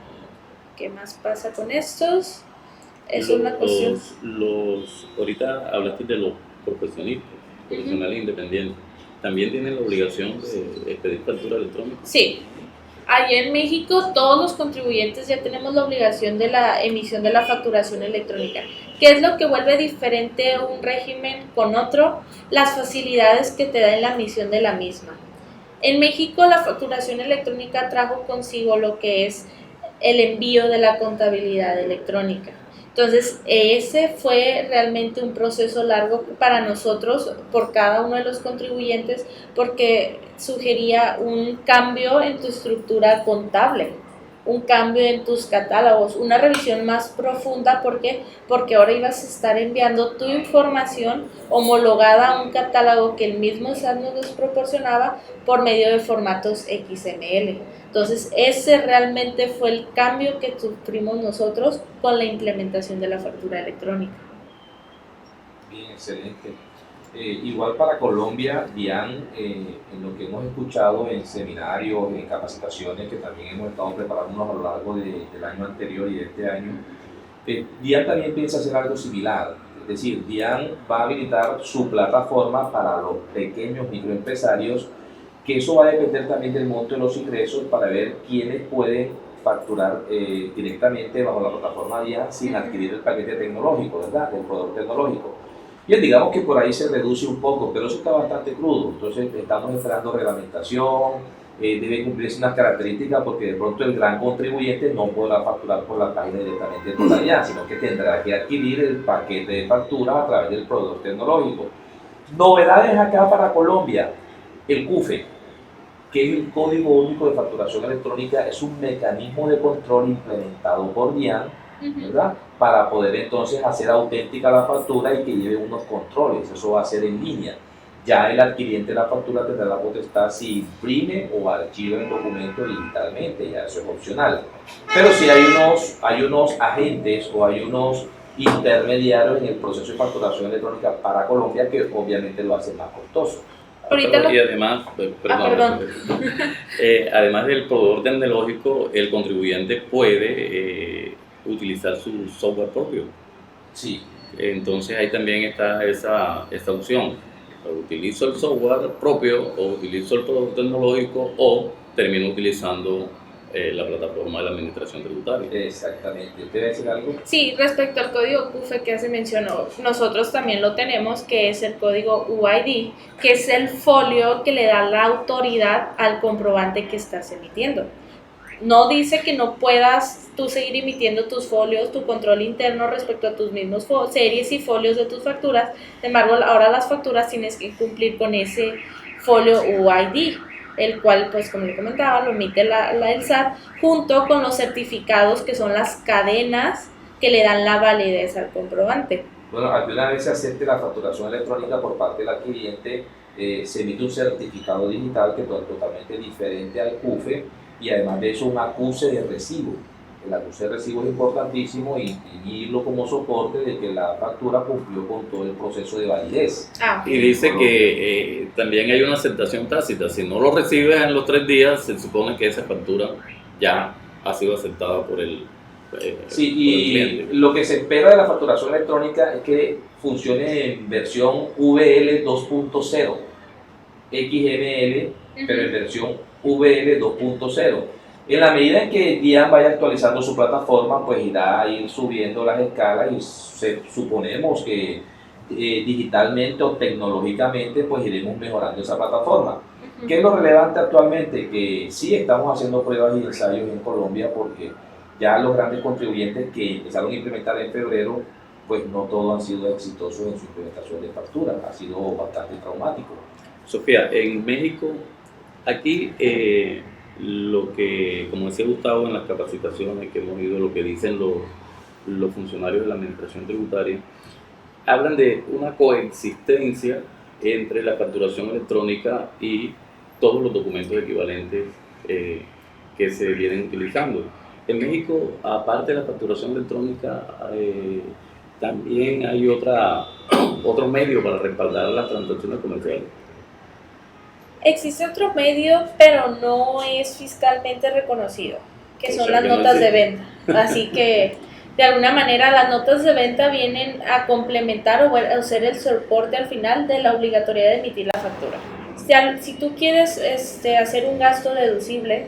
¿Qué más pasa con estos? Es una cuestión. Ahorita hablaste de los profesionales independientes. ¿También tienen la obligación de pedir factura electrónica? Sí. Allá en México todos los contribuyentes ya tenemos la obligación de la emisión de la facturación electrónica. ¿Qué es lo que vuelve diferente un régimen con otro? Las facilidades que te da en la emisión de la misma. En México la facturación electrónica trajo consigo lo que es el envío de la contabilidad electrónica. Entonces, ese fue realmente un proceso largo para nosotros, por cada uno de los contribuyentes, porque sugería un cambio en tu estructura contable, un cambio en tus catálogos, una revisión más profunda. ¿Por qué? Porque ahora ibas a estar enviando tu información homologada a un catálogo que el mismo SAT nos proporcionaba por medio de formatos XML. Entonces, ese realmente fue el cambio que sufrimos nosotros con la implementación de la factura electrónica. Bien, excelente. Igual para Colombia, Dian, en lo que hemos escuchado en seminarios, en capacitaciones que también hemos estado preparándonos a lo largo del año anterior y de este año, Dian también piensa hacer algo similar. Es decir, DIAN va a habilitar su plataforma para los pequeños microempresarios, que eso va a depender también del monto de los ingresos para ver quiénes pueden facturar directamente bajo la plataforma DIAN sin adquirir el paquete tecnológico, ¿verdad? Del proveedor tecnológico. Bien, digamos que por ahí se reduce un poco, pero eso está bastante crudo. Entonces estamos esperando reglamentación, debe cumplirse unas características porque de pronto el gran contribuyente no podrá facturar por la página directamente por la DIAN, sino que tendrá que adquirir el paquete de facturas a través del proveedor tecnológico. Novedades acá para Colombia, el CUFE, que es el Código Único de Facturación Electrónica, es un mecanismo de control implementado por DIAN, ¿verdad? Para poder entonces hacer auténtica la factura y que lleve unos controles. Eso va a ser en línea. Ya el adquiriente de la factura tendrá la potestad si imprime o archiva el documento digitalmente, ya eso es opcional. Pero sí hay unos agentes o hay unos intermediarios en el proceso de facturación electrónica para Colombia que obviamente lo hacen más costoso. Y además, además del proveedor tecnológico, el contribuyente puede utilizar su software propio. Sí. Entonces ahí también está esa opción. Utilizo el software propio o utilizo el proveedor tecnológico o termino utilizando la plataforma de la administración tributaria. Exactamente. ¿Usted va a decir algo? Sí, respecto al código CUFE que se mencionó, nosotros también lo tenemos, que es el código UID, que es el folio que le da la autoridad al comprobante que estás emitiendo. No dice que no puedas tú seguir emitiendo tus folios, tu control interno respecto a tus mismos series y folios de tus facturas. Sin embargo, ahora las facturas tienes que cumplir con ese folio UID, el cual, pues como le comentaba, lo emite el SAT junto con los certificados que son las cadenas que le dan la validez al comprobante. Bueno, alguna vez se acepte la facturación electrónica por parte del adquiriente, se emite un certificado digital que es totalmente diferente al CUFE y además de eso un acuse de recibo. El acuse de recibo es importantísimo y imprimirlo como soporte de que la factura cumplió con todo el proceso de validez. Y dice que también hay una aceptación tácita. Si no lo recibes en los 3 días, se supone que esa factura ya ha sido aceptada por el sí, y lo que se espera de la facturación electrónica es que funcione en versión VL 2.0, XML, pero en versión VL 2.0. En la medida en que DIAN vaya actualizando su plataforma, pues irá a ir subiendo las escalas y suponemos que digitalmente o tecnológicamente pues iremos mejorando esa plataforma. ¿Qué es lo relevante actualmente? Que sí estamos haciendo pruebas y ensayos en Colombia porque ya los grandes contribuyentes que empezaron a implementar en febrero, pues no todos han sido exitosos en su implementación de factura, ha sido bastante traumático. Sofía, en México, aquí lo que, como decía Gustavo en las capacitaciones que hemos ido, lo que dicen los funcionarios de la administración tributaria, hablan de una coexistencia entre la facturación electrónica y todos los documentos equivalentes que se vienen utilizando. En México, aparte de la facturación electrónica, también hay otro medio para respaldar las transacciones comerciales. Existe otro medio, pero no es fiscalmente reconocido, que son las notas de venta. Así que, de alguna manera, las notas de venta vienen a complementar o ser el soporte al final de la obligatoriedad de emitir la factura. Si tú quieres hacer un gasto deducible,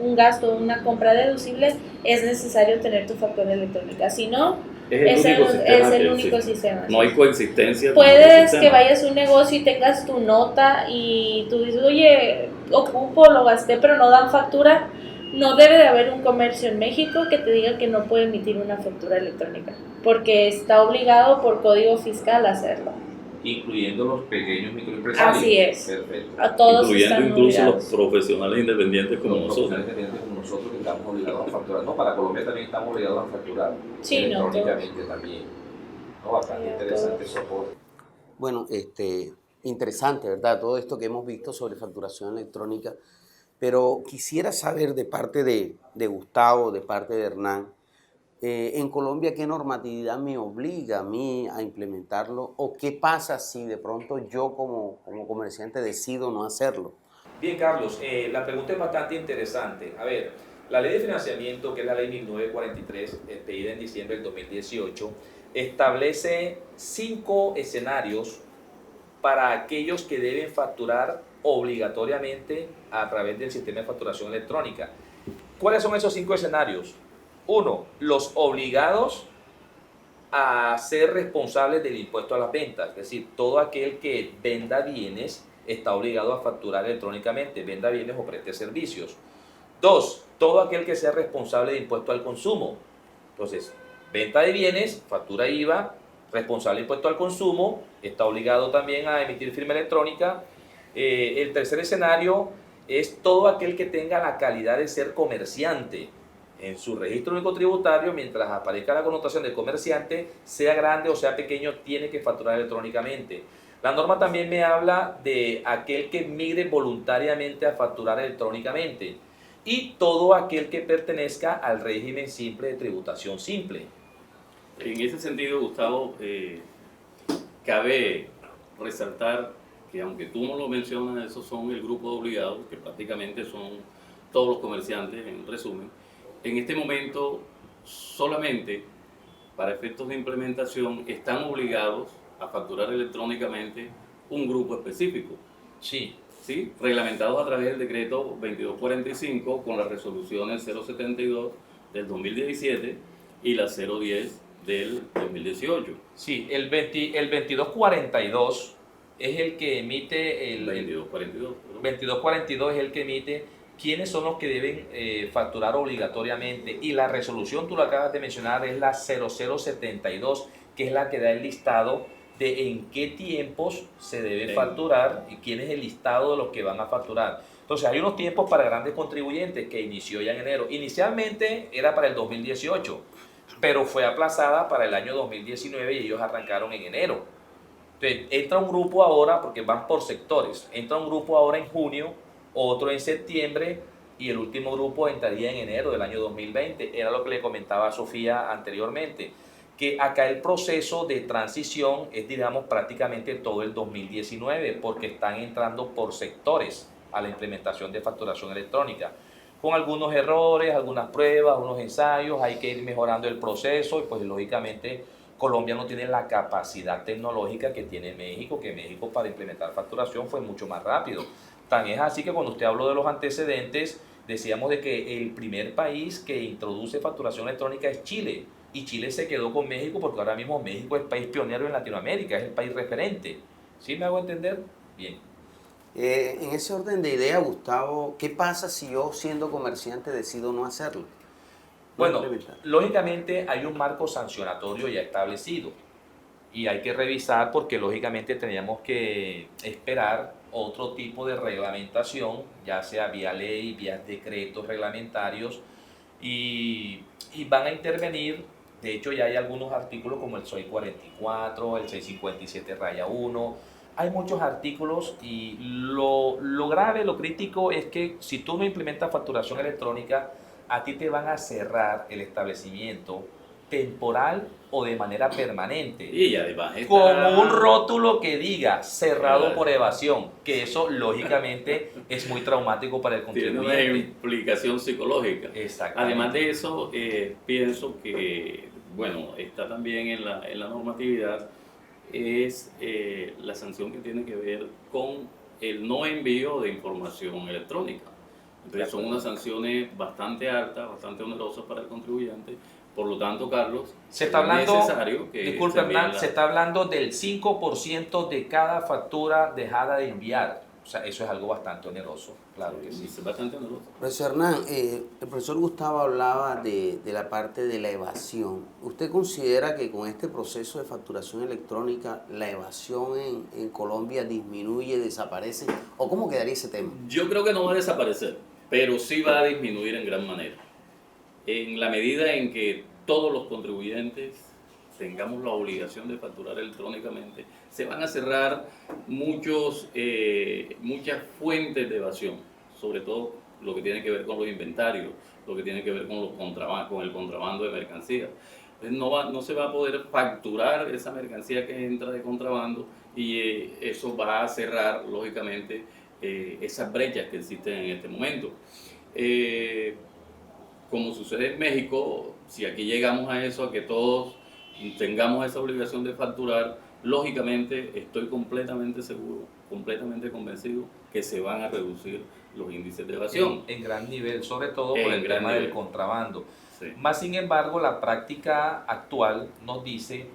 una compra deducible, es necesario tener tu factura electrónica. Si no, es el único sistema. No hay coexistencia. Puedes que vayas a un negocio y tengas tu nota y tú dices, oye, ocupo, lo gasté, pero no dan factura. No debe de haber un comercio en México que te diga que no puede emitir una factura electrónica, porque está obligado por código fiscal a hacerlo. Incluyendo los pequeños microempresarios. Así es. Perfecto. A todos incluyendo están incluso obligados. los profesionales independientes como nosotros. Que estamos obligados a facturar. No, para Colombia también estamos obligados a facturar electrónicamente también. No, bastante interesante el soporte. Bueno, interesante, ¿verdad? Todo esto que hemos visto sobre facturación electrónica, pero quisiera saber de parte de Gustavo, de parte de Hernán, en Colombia, ¿qué normatividad me obliga a mí a implementarlo? ¿O qué pasa si de pronto yo como comerciante decido no hacerlo? Bien, Carlos, la pregunta es bastante interesante. A ver, La ley de financiamiento, que es la ley 1943, expedida en diciembre del 2018, establece 5 escenarios para aquellos que deben facturar obligatoriamente a través del sistema de facturación electrónica. ¿Cuáles son esos 5 escenarios? 1. Los obligados a ser responsables del impuesto a las ventas, es decir, todo aquel que venda bienes está obligado a facturar electrónicamente, venda bienes o preste servicios. 2. Todo aquel que sea responsable de impuesto al consumo. Entonces, venta de bienes, factura IVA, responsable de impuesto al consumo, está obligado también a emitir firma electrónica. El tercer escenario es todo aquel que tenga la calidad de ser comerciante. En su registro único tributario, mientras aparezca la connotación de comerciante, sea grande o sea pequeño, tiene que facturar electrónicamente. La norma también me habla de aquel que migre voluntariamente a facturar electrónicamente y todo aquel que pertenezca al régimen simple de tributación simple. En ese sentido, Gustavo, cabe resaltar que aunque tú no lo mencionas, esos son el grupo de obligados, que prácticamente son todos los comerciantes, en resumen. En este momento, solamente para efectos de implementación, están obligados a facturar electrónicamente un grupo específico. Sí. ¿Sí? Reglamentados a través del decreto 2245 con las resoluciones 072 del 2017 y la 010 del 2018. Sí, el 2242 es el que emite el 2242 es el que emite quiénes son los que deben facturar obligatoriamente, y la resolución, tú lo acabas de mencionar, es la 0072, que es la que da el listado de en qué tiempos se debe facturar y quién es el listado de los que van a facturar. Entonces hay unos tiempos para grandes contribuyentes que inició ya en enero. Inicialmente era para el 2018, pero fue aplazada para el año 2019 y ellos arrancaron en enero. Entonces entra un grupo ahora, porque van por sectores, entra un grupo ahora en junio, otro en septiembre y el último grupo entraría en enero del año 2020. Era lo que le comentaba a Sofía anteriormente, que acá el proceso de transición es, digamos, prácticamente todo el 2019, porque están entrando por sectores a la implementación de facturación electrónica, con algunos errores, algunas pruebas, unos ensayos. Hay que ir mejorando el proceso y pues lógicamente Colombia no tiene la capacidad tecnológica que tiene México, que México para implementar facturación fue mucho más rápido. Tan es así que cuando usted habló de los antecedentes, decíamos de que el primer país que introduce facturación electrónica es Chile, y Chile se quedó con México porque ahora mismo México es país pionero en Latinoamérica, es el país referente. ¿Sí me hago entender? Bien. En ese orden de idea, Gustavo, ¿qué pasa si yo, siendo comerciante, decido no hacerlo? Bueno, lógicamente hay un marco sancionatorio ya establecido y hay que revisar, porque lógicamente teníamos que esperar otro tipo de reglamentación, ya sea vía ley, vía decretos reglamentarios, y van a intervenir. De hecho, ya hay algunos artículos como el SOI 44, el 657-1. Hay muchos artículos y lo grave, lo crítico es que si tú no implementas facturación electrónica, a ti te van a cerrar el establecimiento temporal o de manera permanente. Y además como un rótulo que diga cerrado por evasión, que eso lógicamente es muy traumático para el contribuyente. Tiene una implicación psicológica. Exactamente. Además de eso, pienso que, bueno, está también en la normatividad, es la sanción que tiene que ver con el no envío de información electrónica. Entonces son unas sanciones bastante altas, bastante onerosas para el contribuyente. Por lo tanto, Carlos, se está hablando, necesario que disculpe Hernán, se está hablando del 5% de cada factura dejada de enviar. O sea, eso es algo bastante oneroso, claro que sí. Es bastante oneroso. Profesor Hernán, el profesor Gustavo hablaba de la parte de la evasión. ¿Usted considera que con este proceso de facturación electrónica la evasión en Colombia disminuye, desaparece? ¿O cómo quedaría ese tema? Yo creo que no va a desaparecer, pero sí va a disminuir en gran manera. En la medida en que todos los contribuyentes tengamos la obligación de facturar electrónicamente, se van a cerrar muchas fuentes de evasión, sobre todo lo que tiene que ver con los inventarios, lo que tiene que ver con el contrabando de mercancías. Entonces no se va a poder facturar esa mercancía que entra de contrabando, y eso va a cerrar, lógicamente, esas brechas que existen en este momento. como sucede en México, si aquí llegamos a eso, a que todos tengamos esa obligación de facturar, lógicamente estoy completamente seguro, completamente convencido que se van a reducir los índices de evasión. En gran nivel, sobre todo por En el gran tema del nivel. contrabando. Sí. Más sin embargo, la práctica actual nos dice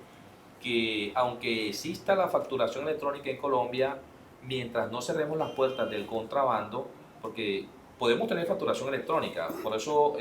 que aunque exista la facturación electrónica en Colombia, mientras no cerremos las puertas del contrabando, porque podemos tener facturación electrónica, por eso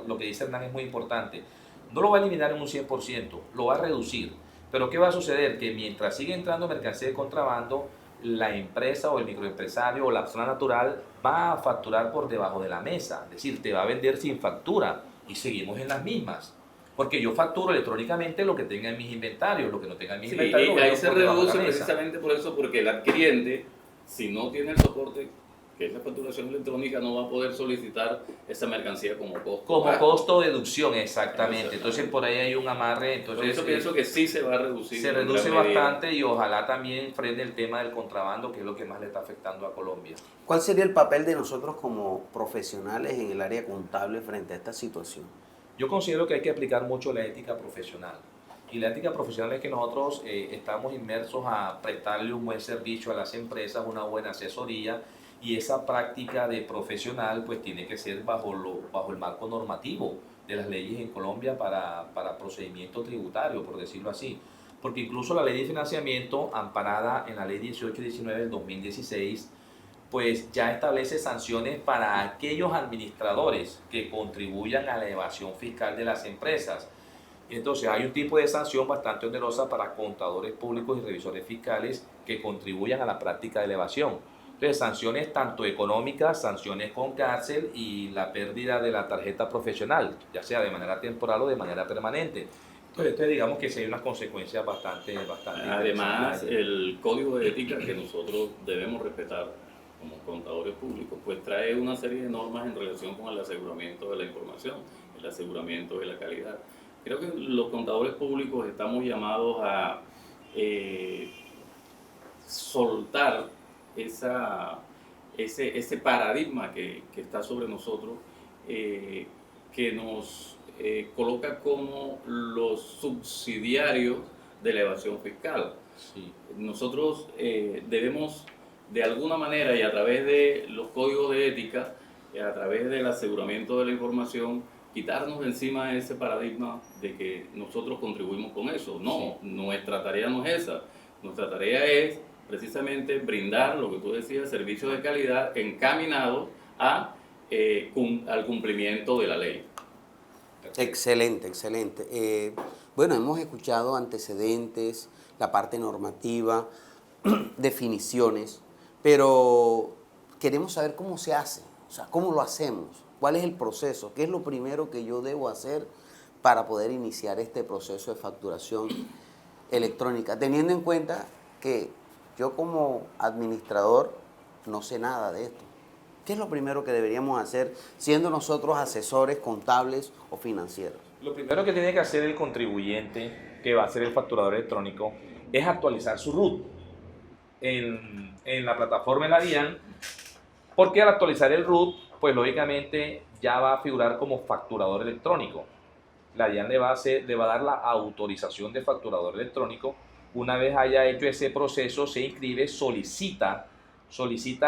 lo que dice Hernán es muy importante, no lo va a eliminar en un 100%, lo va a reducir. Pero ¿qué va a suceder? Que mientras sigue entrando mercancía de contrabando, la empresa o el microempresario o la persona natural va a facturar por debajo de la mesa, es decir, te va a vender sin factura y seguimos en las mismas. Porque yo facturo electrónicamente lo que tenga en mis inventarios, lo que no tenga en mis Sí, inventarios. y lo ahí vendo se por debajo de la reduce mesa. precisamente por eso, porque el adquiriente, si no tiene el soporte, que es la facturación electrónica, no va a poder solicitar esa mercancía como costo. Como costo de deducción, exactamente. Exactamente. Entonces por ahí hay un amarre. Entonces, Por eso pienso que sí se va a reducir. se en reduce gran medida. bastante y ojalá también frene el tema del contrabando, que es lo que más le está afectando a Colombia. ¿Cuál sería el papel de nosotros como profesionales en el área contable frente a esta situación? Yo considero que hay que aplicar mucho la ética profesional. Y la ética profesional es que nosotros estamos inmersos a prestarle un buen servicio a las empresas, una buena asesoría, y esa práctica de profesional pues tiene que ser bajo el marco normativo de las leyes en Colombia para procedimiento tributario, por decirlo así. Porque incluso la ley de financiamiento, amparada en la ley 1819 del 2016, pues ya establece sanciones para aquellos administradores que contribuyan a la evasión fiscal de las empresas. Entonces hay un tipo de sanción bastante onerosa para contadores públicos y revisores fiscales que contribuyan a la práctica de la evasión. Entonces sanciones tanto económicas, sanciones con cárcel y la pérdida de la tarjeta profesional, ya sea de manera temporal o de manera permanente. Entonces digamos que sí hay unas consecuencias bastante Además, interesantes. el código de ética que nosotros debemos respetar como contadores públicos, pues trae una serie de normas en relación con el aseguramiento de la información, el aseguramiento de la calidad. Creo que los contadores públicos estamos llamados a soltar ese paradigma que está sobre nosotros, que nos coloca como los subsidiarios de la evasión fiscal. Sí. Nosotros debemos, de alguna manera y a través de los códigos de ética, a través del aseguramiento de la información, quitarnos de encima ese paradigma de que nosotros contribuimos con eso. No, nuestra tarea no es esa. Nuestra tarea es precisamente brindar, lo que tú decías, servicios de calidad encaminados al cumplimiento de la ley. Excelente, excelente. Bueno, hemos escuchado antecedentes, la parte normativa, definiciones, pero queremos saber cómo se hace, o sea, cómo lo hacemos, cuál es el proceso, qué es lo primero que yo debo hacer para poder iniciar este proceso de facturación electrónica, teniendo en cuenta que yo como administrador no sé nada de esto. ¿Qué es lo primero que deberíamos hacer siendo nosotros asesores contables o financieros? Lo primero que tiene que hacer el contribuyente, que va a ser el facturador electrónico, es actualizar su RUT en la plataforma de la DIAN, porque al actualizar el RUT, pues lógicamente ya va a figurar como facturador electrónico. La DIAN le va a dar la autorización de facturador electrónico. Una vez haya hecho ese proceso, se inscribe, solicita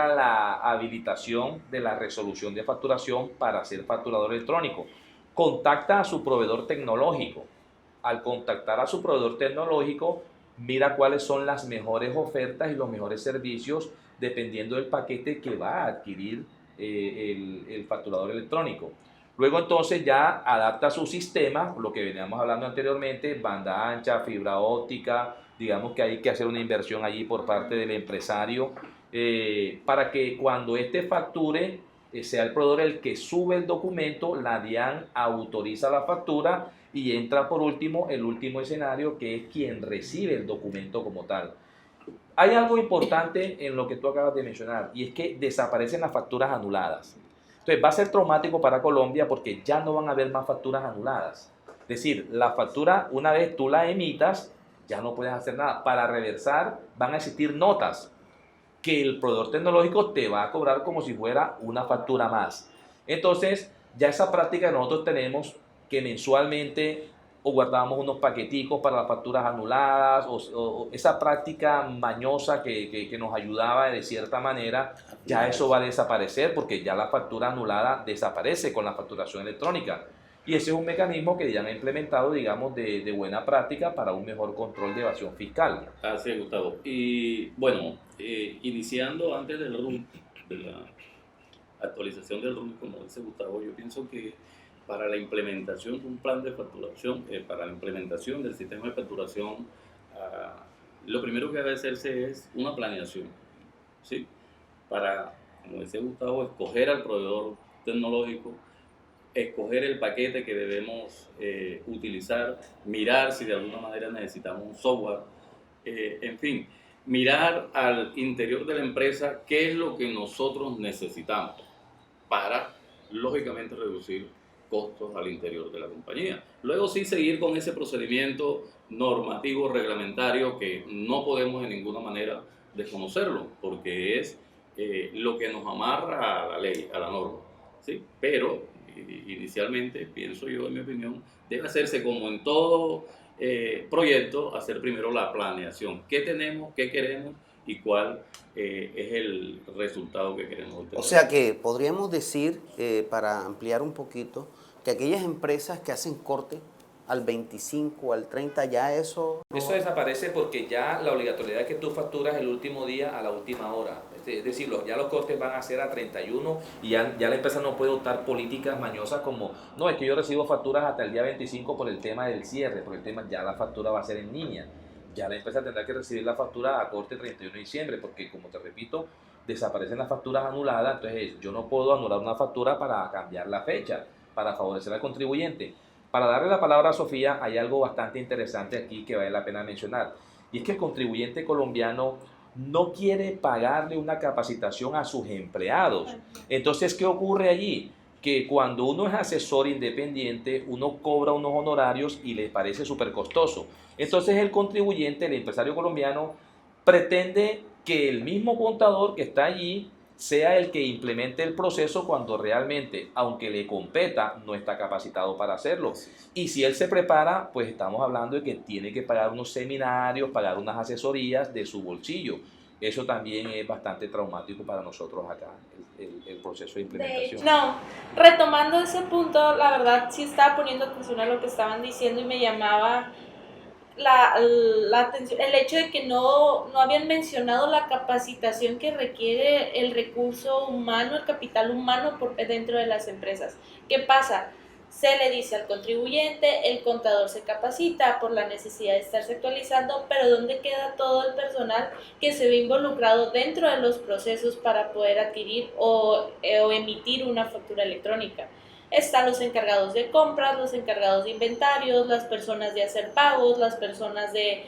la habilitación de la resolución de facturación para ser facturador electrónico. Contacta a su proveedor tecnológico. Al contactar a su proveedor tecnológico, mira cuáles son las mejores ofertas y los mejores servicios dependiendo del paquete que va a adquirir el facturador electrónico. Luego entonces ya adapta su sistema, lo que veníamos hablando anteriormente, banda ancha, fibra óptica, digamos que hay que hacer una inversión allí por parte del empresario, para que cuando este facture sea el proveedor el que sube el documento, la DIAN autoriza la factura y entra por último el último escenario, que es quien recibe el documento como tal. Hay algo importante en lo que tú acabas de mencionar, y es que desaparecen las facturas anuladas. Entonces va a ser traumático para Colombia porque ya no van a haber más facturas anuladas. Es decir, la factura, una vez tú la emitas, ya no puedes hacer nada. Para reversar van a existir notas que el proveedor tecnológico te va a cobrar como si fuera una factura más. Entonces, Ya esa práctica nosotros tenemos que mensualmente o guardábamos unos paqueticos para las facturas anuladas, o esa práctica mañosa que nos ayudaba de cierta manera, ya eso va a desaparecer porque ya la factura anulada desaparece con la facturación electrónica. Y ese es un mecanismo que ya han implementado, digamos, de buena práctica para un mejor control de evasión fiscal. Así es, Gustavo. Y bueno, iniciando antes del RUN, de la actualización del RUN, como dice Gustavo, yo pienso que para la implementación de un plan de facturación, para la implementación del sistema de facturación, lo primero que debe hacerse es una planeación, ¿sí? Para, como decía Gustavo, escoger al proveedor tecnológico, escoger el paquete que debemos utilizar, mirar si de alguna manera necesitamos un software, en fin, mirar al interior de la empresa qué es lo que nosotros necesitamos para, lógicamente, reducir costos al interior de la compañía. Luego sí seguir con ese procedimiento normativo, reglamentario, que no podemos de ninguna manera desconocerlo, porque es lo que nos amarra a la ley, a la norma, ¿sí? Pero inicialmente, pienso yo, en mi opinión, debe hacerse como en todo proyecto, hacer primero la planeación. ¿Qué tenemos, qué queremos y cuál es el resultado que queremos obtener? O sea que podríamos decir, para ampliar un poquito, que aquellas empresas que hacen corte al 25, al 30, ya eso... Eso desaparece porque ya la obligatoriedad es que tú facturas el último día a la última hora. Es decir, ya los cortes van a ser a 31 y ya la empresa no puede optar políticas mañosas como, no, es que yo recibo facturas hasta el día 25 por el tema del cierre, por el tema, ya la factura va a ser en línea. Ya la empresa tendrá que recibir la factura a corte 31 de diciembre porque, como te repito, desaparecen las facturas anuladas, entonces yo no puedo anular una factura para cambiar la fecha, para favorecer al contribuyente. Para darle la palabra a Sofía, hay algo bastante interesante aquí que vale la pena mencionar, y es que el contribuyente colombiano no quiere pagarle una capacitación a sus empleados. Entonces, ¿qué ocurre allí? Que cuando uno es asesor independiente, uno cobra unos honorarios y le parece súper costoso. Entonces el contribuyente, el empresario colombiano, pretende que el mismo contador que está allí sea el que implemente el proceso cuando realmente, aunque le competa, no está capacitado para hacerlo. Y si él se prepara, pues estamos hablando de que tiene que pagar unos seminarios, pagar unas asesorías de su bolsillo. Eso también es bastante traumático para nosotros acá, el proceso de implementación. No, retomando ese punto, la verdad sí estaba poniendo atención a lo que estaban diciendo y me llamaba la atención, el hecho de que no habían mencionado la capacitación que requiere el recurso humano, el capital humano dentro de las empresas. ¿Qué pasa? Se le dice al contribuyente, el contador se capacita por la necesidad de estarse actualizando, pero ¿dónde queda todo el personal que se ve involucrado dentro de los procesos para poder adquirir o emitir una factura electrónica? Están los encargados de compras, los encargados de inventarios, las personas de hacer pagos, las personas de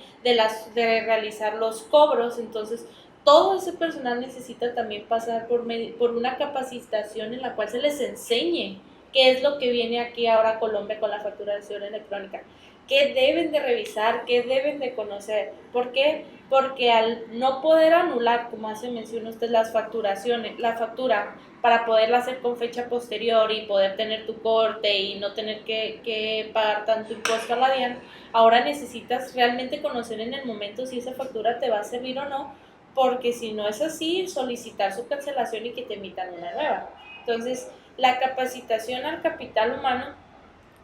realizar los cobros. Entonces, todo ese personal necesita también pasar por una capacitación en la cual se les enseñe qué es lo que viene aquí ahora a Colombia con la facturación electrónica, qué deben de revisar, qué deben de conocer. ¿Por qué? Porque al no poder anular, como hace mención usted, las facturaciones, la factura, para poderla hacer con fecha posterior y poder tener tu corte y no tener que pagar tanto impuesto a la DIAN, ahora necesitas realmente conocer en el momento si esa factura te va a servir o no, porque si no es así, solicitar su cancelación y que te emitan una nueva. Entonces, la capacitación al capital humano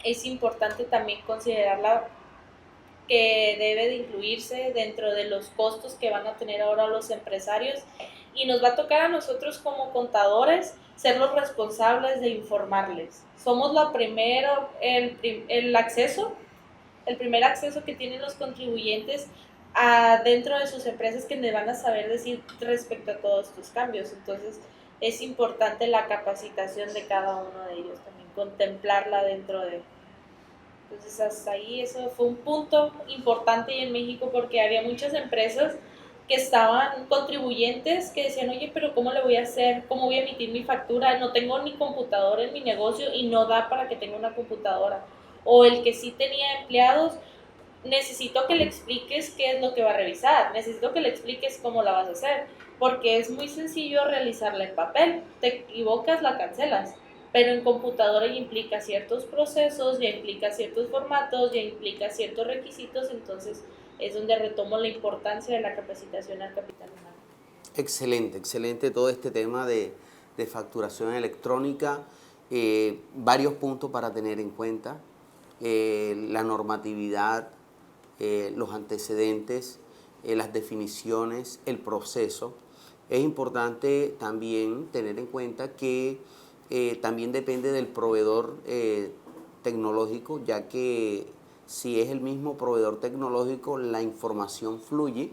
es importante también considerarla, que debe de incluirse dentro de los costos que van a tener ahora los empresarios, y nos va a tocar a nosotros como contadores ser los responsables de informarles. Somos el primer acceso que tienen los contribuyentes dentro de sus empresas, que les van a saber decir respecto a todos estos cambios. Entonces es importante la capacitación de cada uno de ellos, también contemplarla dentro de... Entonces hasta ahí eso fue un punto importante en México, porque había muchas empresas que estaban contribuyentes que decían, oye, pero ¿cómo le voy a hacer? ¿Cómo voy a emitir mi factura? No tengo ni computadora en mi negocio y no da para que tenga una computadora. O el que sí tenía empleados, necesito que le expliques qué es lo que va a revisar, necesito que le expliques cómo la vas a hacer, porque es muy sencillo realizarla en papel, te equivocas, la cancelas, pero en computadora ya implica ciertos procesos, ya implica ciertos formatos, ya implica ciertos requisitos, entonces es donde retomo la importancia de la capacitación al capital humano. Excelente, excelente todo este tema de facturación electrónica. Varios puntos para tener en cuenta: la normatividad, los antecedentes, las definiciones, el proceso. Es importante también tener en cuenta que también depende del proveedor tecnológico, ya que si es el mismo proveedor tecnológico, la información fluye,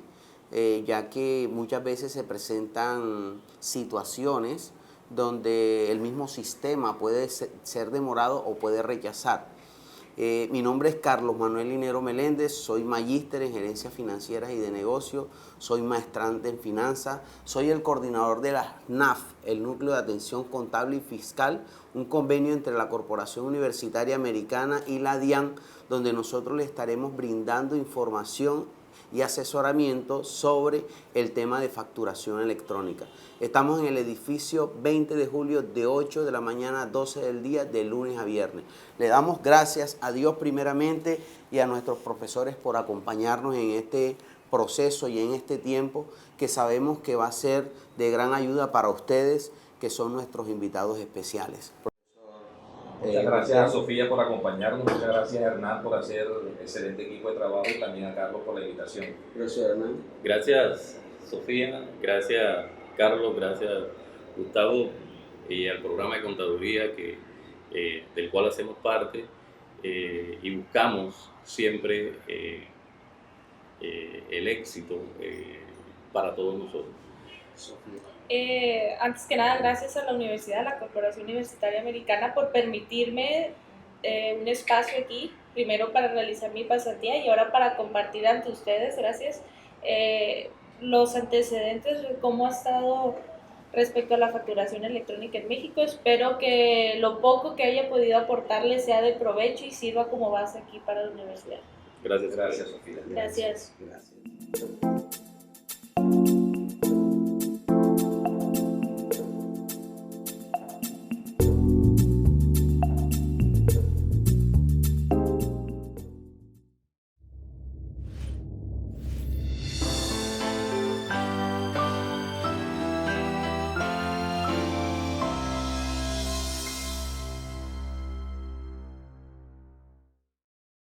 ya que muchas veces se presentan situaciones donde el mismo sistema puede ser demorado o puede rechazar. Mi nombre es Carlos Manuel Linero Meléndez, soy magíster en gerencias financieras y de negocios, soy maestrante en finanzas, soy el coordinador de la NAF, el Núcleo de Atención Contable y Fiscal, un convenio entre la Corporación Universitaria Americana y la DIAN, donde nosotros le estaremos brindando información y asesoramiento sobre el tema de facturación electrónica. Estamos en el edificio 20 de julio de 8 de la mañana a 12 del día, de lunes a viernes. Le damos gracias a Dios primeramente y a nuestros profesores por acompañarnos en este proceso y en este tiempo que sabemos que va a ser de gran ayuda para ustedes, que son nuestros invitados especiales. Muchas gracias a Sofía por acompañarnos, muchas gracias a Hernán por hacer excelente equipo de trabajo y también a Carlos por la invitación. Gracias, Hernán. Gracias, Sofía, gracias, Carlos, gracias, Gustavo, y al programa de contaduría del cual hacemos parte, y buscamos siempre el éxito para todos nosotros. Sofía. Antes que nada, gracias a la universidad, a la Corporación Universitaria Americana, por permitirme un espacio aquí, primero para realizar mi pasantía y ahora para compartir ante ustedes, gracias, los antecedentes de cómo ha estado respecto a la facturación electrónica en México. Espero que lo poco que haya podido aportarles sea de provecho y sirva como base aquí para la universidad. Gracias, Gracias, Sofía. Gracias. Gracias.